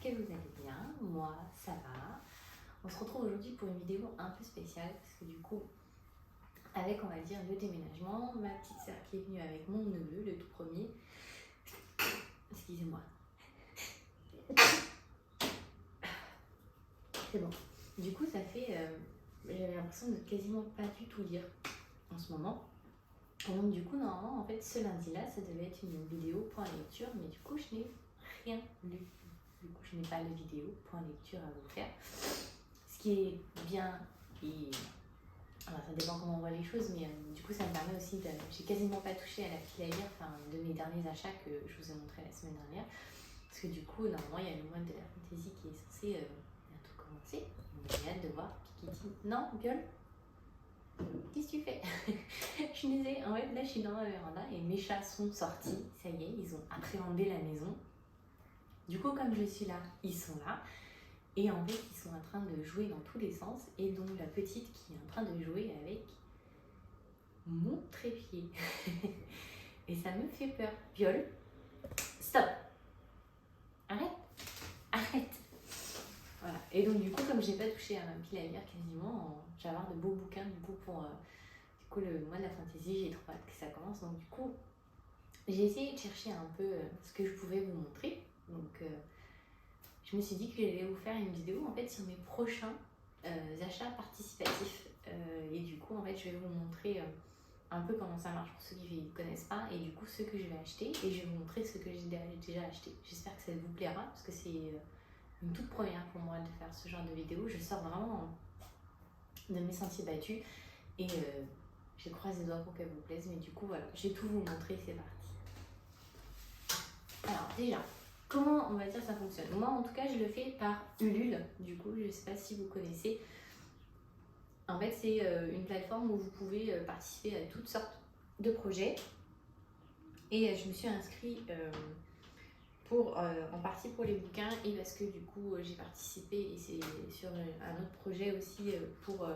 que vous allez bien. Moi, ça va. On se retrouve aujourd'hui pour une vidéo un peu spéciale parce que du coup, avec on va dire le déménagement, ma petite sœur qui est venue avec mon neveu, le tout premier. Excusez-moi. C'est bon. Du coup, ça fait... j'avais l'impression de quasiment pas du tout lire en ce moment. Et donc du coup, normalement, en fait, ce lundi-là, ça devait être une vidéo point lecture, mais du coup, je n'ai rien lu. Du coup, je n'ai pas de vidéo point lecture à vous faire. Ce qui est bien, et alors, ça dépend comment on voit les choses, mais du coup, ça me permet aussi de... J'ai quasiment pas touché à la pile à lire, enfin, de mes derniers achats que je vous ai montré la semaine dernière. Parce que du coup, normalement, il y a le mois de la fantaisie qui est censé bientôt commencer. Donc, j'ai hâte de voir Kiki. Non, Viol, qu'est-ce que tu fais? Je suis désolée, en fait, là, je suis dans ma véranda et mes chats sont sortis. Ça y est, ils ont appréhendé la maison. Du coup, comme je suis là, ils sont là. Et en fait, ils sont en train de jouer dans tous les sens. Et donc, la petite qui est en train de jouer avec mon trépied. Et ça me fait peur. Viol, stop! Arrête! Arrête! Voilà. Et donc, du coup, comme j'ai pas touché à ma pile à lire quasiment, je vais avoir de beaux bouquins du coup pour du coup, le mois de la fantaisie. J'ai trop hâte que ça commence. Donc, du coup, j'ai essayé de chercher un peu ce que je pouvais vous montrer. Donc, je me suis dit que j'allais vous faire une vidéo en fait sur mes prochains achats participatifs. Et du coup, en fait, je vais vous montrer un peu comment ça marche pour ceux qui ne connaissent pas. Et du coup, ce que je vais acheter. Et je vais vous montrer ce que j'ai déjà acheté. J'espère que ça vous plaira parce que c'est une toute première pour moi de faire ce genre de vidéo. Je sors vraiment de mes sentiers battus. Et je croise les doigts pour qu'elle vous plaise. Mais du coup, voilà, je vais tout vous montrer. C'est parti. Alors, déjà. Comment on va dire ça fonctionne? Moi en tout cas je le fais par Ulule, du coup je ne sais pas si vous connaissez. En fait c'est une plateforme où vous pouvez participer à toutes sortes de projets. Et je me suis inscrite en partie pour les bouquins et parce que du coup j'ai participé et c'est sur un autre projet aussi pour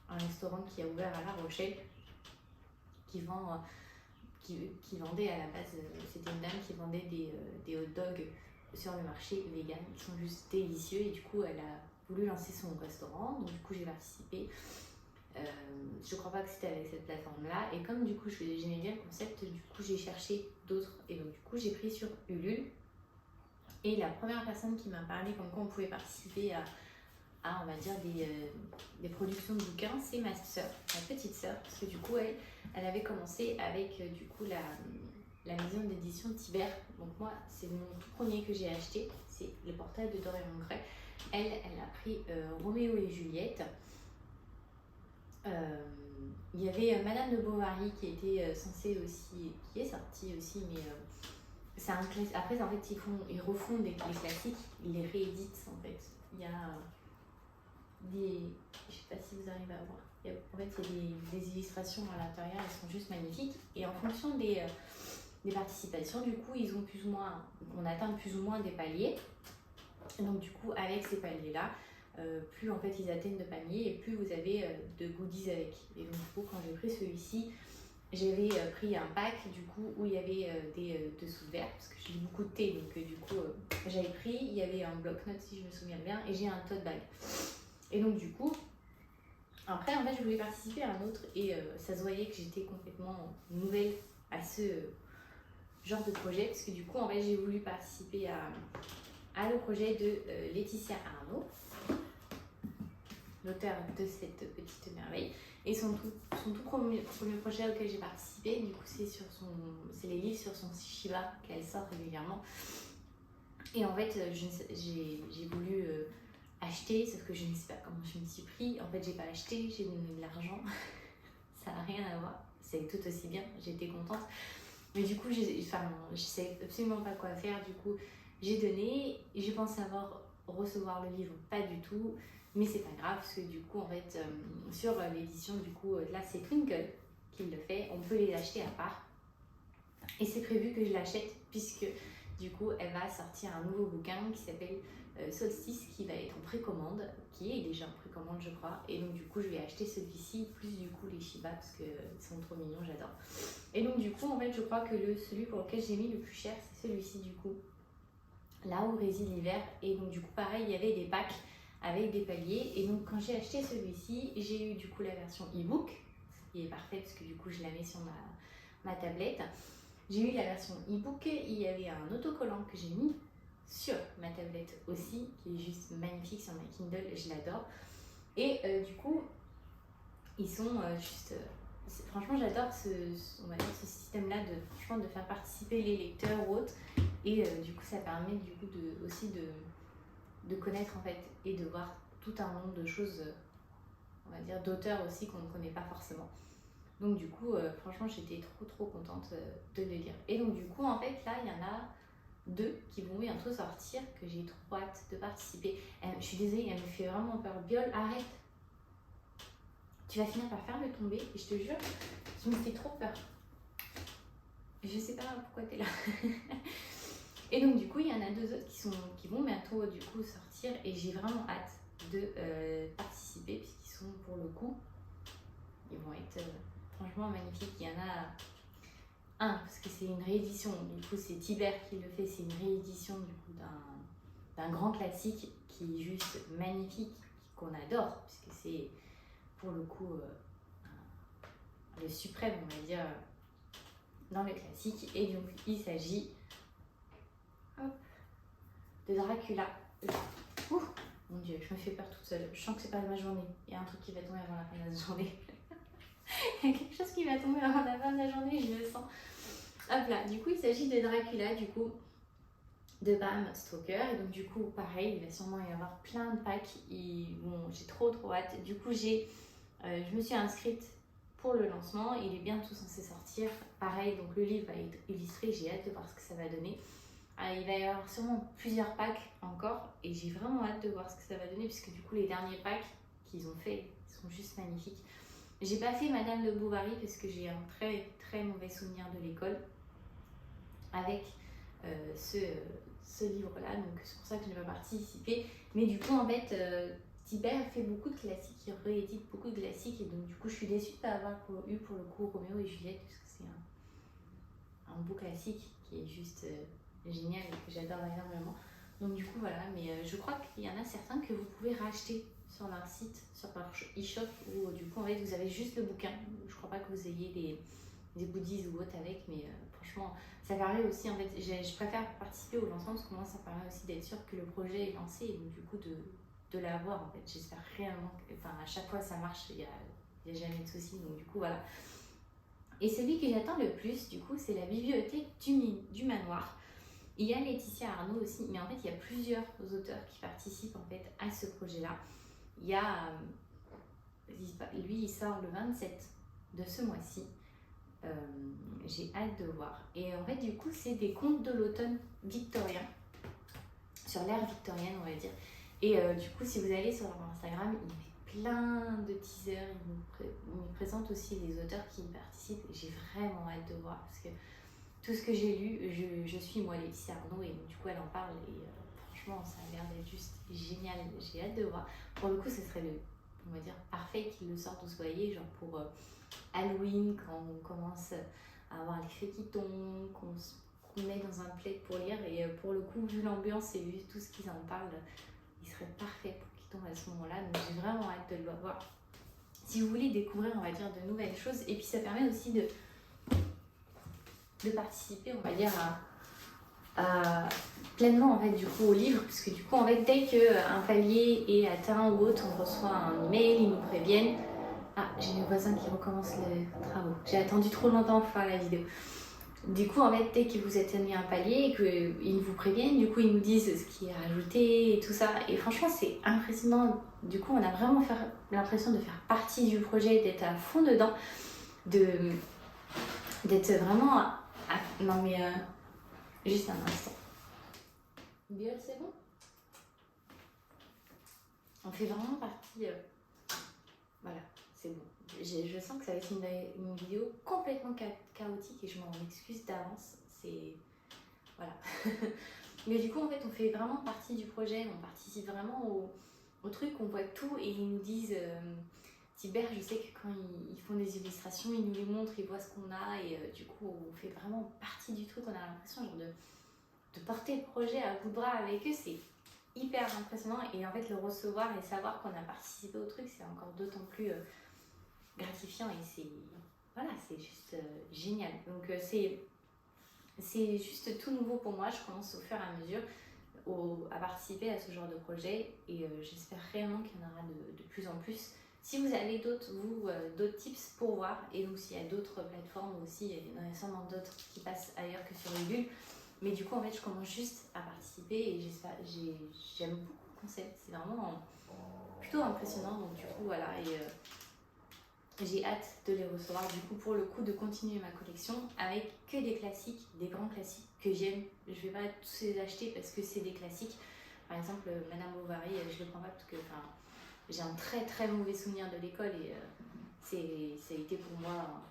un restaurant qui a ouvert à La Rochelle qui vendait à la base, c'était une dame qui vendait des hot dogs sur le marché vegan qui sont juste délicieux et du coup elle a voulu lancer son restaurant, donc du coup j'ai participé. Je crois pas que c'était avec cette plateforme là et comme du coup j'aimais bien le concept, du coup j'ai cherché d'autres et donc du coup j'ai pris sur Ulule et la première personne qui m'a parlé comme quoi on pouvait participer à on va dire des productions de bouquins, c'est ma soeur, ma petite soeur, parce que du coup elle avait commencé avec du coup la maison d'édition Tiber. Donc moi c'est mon tout premier que j'ai acheté, c'est le portrait de Dorian Gray. Elle a pris Roméo et Juliette. Il y avait Madame de Bovary qui était censée aussi, qui est sortie aussi, mais c'est un classique. Après en fait ils refont les classiques, ils les rééditent en fait. Il y a je sais pas si vous arrivez à voir. En fait, il y a des illustrations à l'intérieur, elles sont juste magnifiques. Et en fonction des participations, du coup, on atteint plus ou moins des paliers. Et donc, du coup, avec ces paliers-là, plus en fait ils atteignent de paliers et plus vous avez de goodies avec. Et donc, du coup, quand j'ai pris celui-ci, j'avais pris un pack du coup où il y avait des dessous de verre parce que je lis beaucoup de thé, donc du coup j'avais pris, il y avait un bloc-notes si je me souviens bien et j'ai un tote bag. Et donc du coup, après en fait je voulais participer à un autre et ça se voyait que j'étais complètement nouvelle à ce genre de projet parce que du coup en fait j'ai voulu participer à le projet de Laetitia Arnaud, l'auteur de cette petite merveille. Et son tout premier projet auquel j'ai participé, du coup c'est les livres sur son Shiba qu'elle sort régulièrement. Et en fait j'ai voulu acheter, sauf que je ne sais pas comment je me suis pris. En fait j'ai pas acheté, j'ai donné de l'argent. Ça n'a rien à voir, c'est tout aussi bien, j'étais contente. Mais du coup je sais absolument pas quoi faire, du coup j'ai donné, et je pense recevoir le livre, pas du tout. Mais c'est pas grave parce que du coup en fait sur l'édition du coup là c'est Twinkle qui le fait, on peut les acheter à part et c'est prévu que je l'achète puisque du coup elle va sortir un nouveau bouquin qui s'appelle Solstice qui va être en précommande, qui est déjà en précommande je crois, et donc du coup je vais acheter celui-ci plus du coup les Shiba parce qu'ils sont trop mignons, j'adore. Et donc du coup en fait je crois que celui pour lequel j'ai mis le plus cher c'est celui-ci du coup. là où réside l'hiver. Et donc du coup pareil, il y avait des packs avec des paliers. Et donc quand j'ai acheté celui-ci, j'ai eu du coup la version e-book, ce qui est parfait parce que du coup je la mets sur ma tablette. J'ai eu la version e-book, il y avait un autocollant que j'ai mis sur ma tablette aussi, qui est juste magnifique sur ma Kindle, je l'adore. Et du coup, ils sont juste... franchement, j'adore on va dire, ce système-là de faire participer les lecteurs ou autres. Et du coup, ça permet du coup aussi de connaître en fait et de voir tout un nombre de choses, on va dire, d'auteurs aussi qu'on ne connaît pas forcément. Donc du coup, franchement, j'étais trop contente de le lire. Et donc du coup, en fait, là, il y en a 2 qui vont bientôt sortir, que j'ai trop hâte de participer. Je suis désolée, elle me fait vraiment peur. Biol, arrête. Tu vas finir par faire me tomber, et je te jure, tu me fais trop peur. Je sais pas pourquoi t'es là. Et donc du coup, il y en a 2 autres qui vont bientôt du coup sortir, et j'ai vraiment hâte de participer, puisqu'ils sont pour le coup, ils vont être franchement magnifiques. Il y en a un, parce que c'est une réédition, du coup c'est Tibère qui le fait, c'est une réédition du coup d'un grand classique qui est juste magnifique, qu'on adore, puisque c'est pour le coup le suprême, on va dire, dans le classique. Et donc il s'agit de Dracula. Ouh, mon dieu, je me fais peur toute seule, je sens que c'est pas ma journée, il y a un truc qui va tomber avant la fin de la journée. Il y a quelque chose qui va tomber avant la fin de la journée, je le sens. Hop là, du coup il s'agit de Dracula, du coup de Bram Stoker. Et donc du coup pareil, il va sûrement y avoir plein de packs. Bon, j'ai trop hâte. Du coup je me suis inscrite pour le lancement, il est bientôt censé sortir. Pareil, donc le livre va être illustré, j'ai hâte de voir ce que ça va donner. Il va y avoir sûrement plusieurs packs encore, et j'ai vraiment hâte de voir ce que ça va donner, puisque du coup les derniers packs qu'ils ont fait sont juste magnifiques. J'ai pas fait Madame de Bovary parce que j'ai un très mauvais souvenir de l'école avec ce livre-là, donc c'est pour ça que je n'ai pas participé. Mais du coup, en fait, Tibère fait beaucoup de classiques, il réédite beaucoup de classiques, et donc du coup, je suis déçue de ne pas avoir eu pour le coup Roméo et Juliette, parce que c'est un beau classique qui est juste génial et que j'adore énormément. Donc du coup, voilà, mais je crois qu'il y en a certains que vous pouvez racheter sur leur site, sur leur e-shop, où du coup, en fait, vous avez juste le bouquin. Je crois pas que vous ayez des goodies ou autres avec, mais franchement, ça permet aussi, en fait, je préfère participer au lancement parce que moi, ça permet aussi d'être sûr que le projet est lancé, et donc du coup, de l'avoir, en fait. J'espère réellement enfin, à chaque fois, ça marche, il y a jamais de soucis, donc du coup, voilà. Et celui que j'attends le plus, du coup, c'est la bibliothèque du manoir. Il y a Laetitia Arnaud aussi, mais en fait, il y a plusieurs auteurs qui participent, en fait, à ce projet-là. Il y a, lui, il sort le 27 de ce mois-ci. J'ai hâte de voir. Et en fait, du coup, c'est des contes de l'automne victorien, sur l'ère victorienne, on va dire. Et du coup, si vous allez sur leur Instagram, il met plein de teasers, il nous présente aussi les auteurs qui y participent. J'ai vraiment hâte de voir, parce que tout ce que j'ai lu, je suis moi Laetitia Arnaud, et du coup, elle en parle, et franchement, ça a l'air d'être juste génial. J'ai hâte de voir. Pour le coup, ce serait on va dire, parfait qu'il le sorte au soyer, genre pour Halloween, quand on commence à avoir les fées qui tombent, qu'on met dans un plaid pour lire. Et pour le coup, vu l'ambiance et vu tout ce qu'ils en parlent, il serait parfait pour qu'il tombe à ce moment-là. Donc j'ai vraiment hâte de le voir. Si vous voulez découvrir, on va dire, de nouvelles choses, et puis ça permet aussi de participer, on va dire, pleinement, en fait, du coup, au livre, parce que du coup, en fait, dès qu'un palier est atteint ou autre, on reçoit un email, ils nous préviennent. Ah, j'ai mes voisins qui recommencent les travaux. J'ai attendu trop longtemps pour faire la vidéo. Du coup, en fait, dès que vous atteignez un palier, qu'ils vous préviennent, du coup, ils nous disent ce qui est rajouté et tout ça. Et franchement, c'est impressionnant. Du coup, on a vraiment l'impression de faire partie du projet, d'être à fond dedans, d'être vraiment... non, mais juste un instant. Biol, c'est bon? On fait vraiment partie... Voilà, c'est bon. Je sens que ça va être une vidéo complètement chaotique, et je m'en excuse d'avance. C'est... Voilà. Mais du coup, en fait, on fait vraiment partie du projet, on participe vraiment au truc, on voit tout, et ils nous disent... Tibère, je sais que quand ils font des illustrations, ils nous les montrent, ils voient ce qu'on a, et du coup, on fait vraiment partie du truc. On a l'impression genre porter le projet à bout de bras avec eux, c'est hyper impressionnant. Et en fait, le recevoir et savoir qu'on a participé au truc, c'est encore d'autant plus gratifiant. Et c'est juste génial. Donc, c'est juste tout nouveau pour moi. Je commence au fur et à mesure à participer à ce genre de projet. Et j'espère réellement qu'il y en aura de plus en plus. Si vous avez d'autres tips pour voir, et donc s'il y a d'autres plateformes aussi, il y en a sûrement d'autres qui passent ailleurs que sur Ulule. Mais du coup, en fait, je commence juste à participer et j'aime beaucoup le concept. C'est vraiment plutôt impressionnant. Donc, du coup, voilà. Et j'ai hâte de les recevoir. Du coup, pour le coup, de continuer ma collection avec que des classiques, des grands classiques que j'aime. Je vais pas tous les acheter parce que c'est des classiques. Par exemple, Madame Bovary, je le prends pas parce que j'ai un très très mauvais souvenir de l'école et ça a été pour moi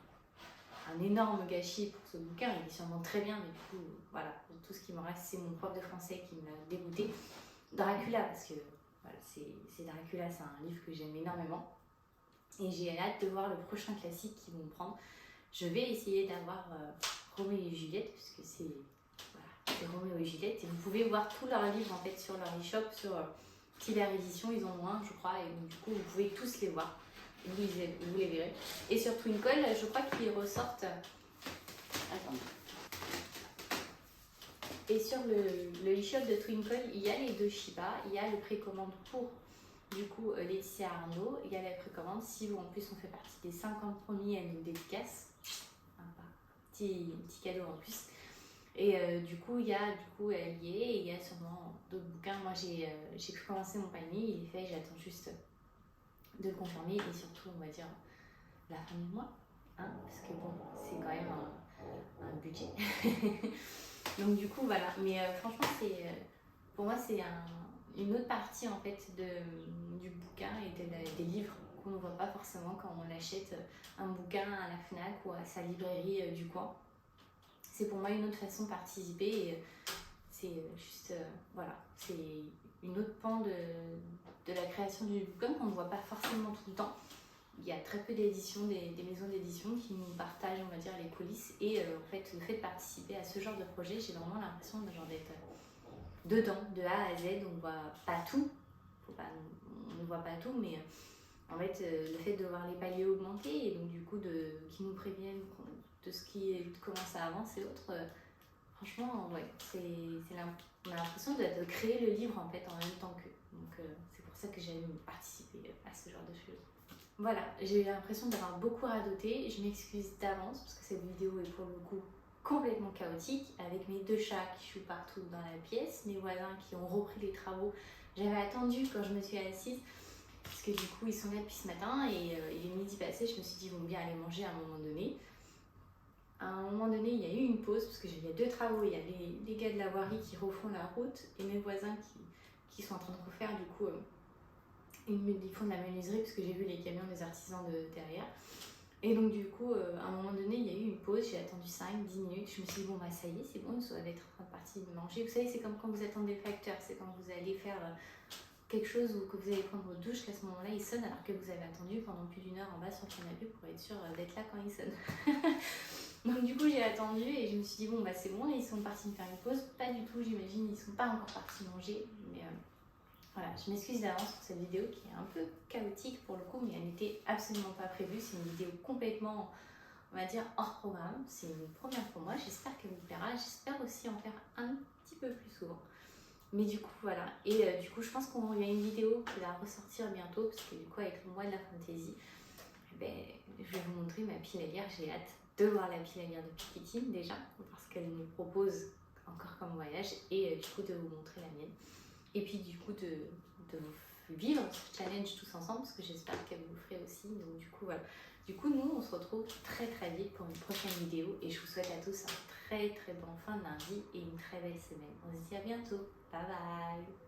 un énorme gâchis pour ce bouquin. Il est sûrement très bien, mais du coup, voilà, tout ce qui me reste, c'est mon prof de français qui m'a dégoûté. Dracula, parce que voilà, c'est Dracula, c'est un livre que j'aime énormément. Et j'ai hâte de voir le prochain classique qu'ils vont prendre. Je vais essayer d'avoir Roméo et Juliette, puisque c'est Roméo et Juliette. Et vous pouvez voir tous leurs livres en fait sur leur e-shop, sur Cyber Édition, ils ont moins, je crois, et donc du coup, vous pouvez tous les voir. Vous les verrez. Et sur Twinkle, je crois qu'ils ressortent. Attendez. Et sur le e-shop de Twinkle, il y a les deux Shiba, il y a le précommande pour du coup Laetitia Arnaud, il y a la précommande. Si vous, en plus, on fait partie des 50 premiers à une dédicace, petit cadeau en plus. Et du coup, il y a elle y est, et il y a sûrement d'autres bouquins. Moi, j'ai pu commencer mon panier, il est fait, j'attends juste de le confirmer et surtout, on va dire, la fin du mois, hein, parce que bon, c'est quand même un budget. Donc du coup, voilà. Mais franchement, pour moi, c'est une autre partie en fait du bouquin et des livres qu'on ne voit pas forcément quand on achète un bouquin à la FNAC ou à sa librairie du coin. C'est pour moi une autre façon de participer et c'est juste, voilà, c'est une autre pan de la création du bouquin qu'on ne voit pas forcément tout le temps. Il y a très peu d'éditions, des maisons d'édition qui nous partagent, on va dire, les coulisses. Et en fait, le fait de participer à ce genre de projet, j'ai vraiment l'impression d'être dedans, de A à Z. On ne voit pas tout, on ne voit pas tout, mais en fait, le fait de voir les paliers augmenter et donc du coup, qui nous préviennent de ce qui commence à avancer et autres, franchement, ouais, on a l'impression de créer le livre en fait en même temps qu'eux. Donc c'est pour ça que j'aime participer à ce genre de choses. Voilà, j'ai eu l'impression d'avoir beaucoup radoté. Je m'excuse d'avance parce que cette vidéo est pour le coup complètement chaotique avec mes deux chats qui jouent partout dans la pièce, mes voisins qui ont repris les travaux. J'avais attendu quand je me suis assise parce que du coup ils sont là depuis ce matin et il est midi passé. Je me suis dit ils vont bien aller manger à un moment donné. À un moment donné, il y a eu une pause parce qu'il y a deux travaux. Il y a les gars de la voirie qui refont la route et mes voisins qui sont en train de refaire du coup. Ils font de la menuiserie parce que j'ai vu les camions des artisans derrière. Et donc du coup, à un moment donné, il y a eu une pause, j'ai attendu 5-10 minutes. Je me suis dit, bon bah ça y est, c'est bon, ils doivent être en train de partir de manger. Vous savez, c'est comme quand vous attendez le facteur, c'est quand vous allez faire quelque chose ou que vous allez prendre votre douche, qu'à ce moment-là, il sonne alors que vous avez attendu pendant plus d'1 heure en bas sur le canapé pour être sûr d'être là quand il sonne. Donc du coup, j'ai attendu et je me suis dit, bon bah c'est bon, ils sont partis me faire une pause. Pas du tout, j'imagine, ils sont pas encore partis manger, mais... Voilà, je m'excuse d'avance pour cette vidéo qui est un peu chaotique pour le coup, mais elle n'était absolument pas prévue. C'est une vidéo complètement, on va dire, hors programme. C'est une première pour moi, j'espère qu'elle vous plaira. J'espère aussi en faire un petit peu plus souvent. Mais du coup, voilà. Et du coup, je pense qu'il y a une vidéo qui va ressortir bientôt, parce que du coup, avec le mois de la fantaisie, je vais vous montrer ma pile à lire. J'ai hâte de voir la pile à lire de Piketty déjà, parce qu'elle nous propose encore comme voyage, et du coup, de vous montrer la mienne. Et puis du coup de vivre ce challenge tous ensemble parce que j'espère qu'elle vous le ferait aussi. Donc du coup voilà. Du coup nous on se retrouve très très vite pour une prochaine vidéo et je vous souhaite à tous un très très bon fin de lundi et une très belle semaine. On se dit à bientôt. Bye bye.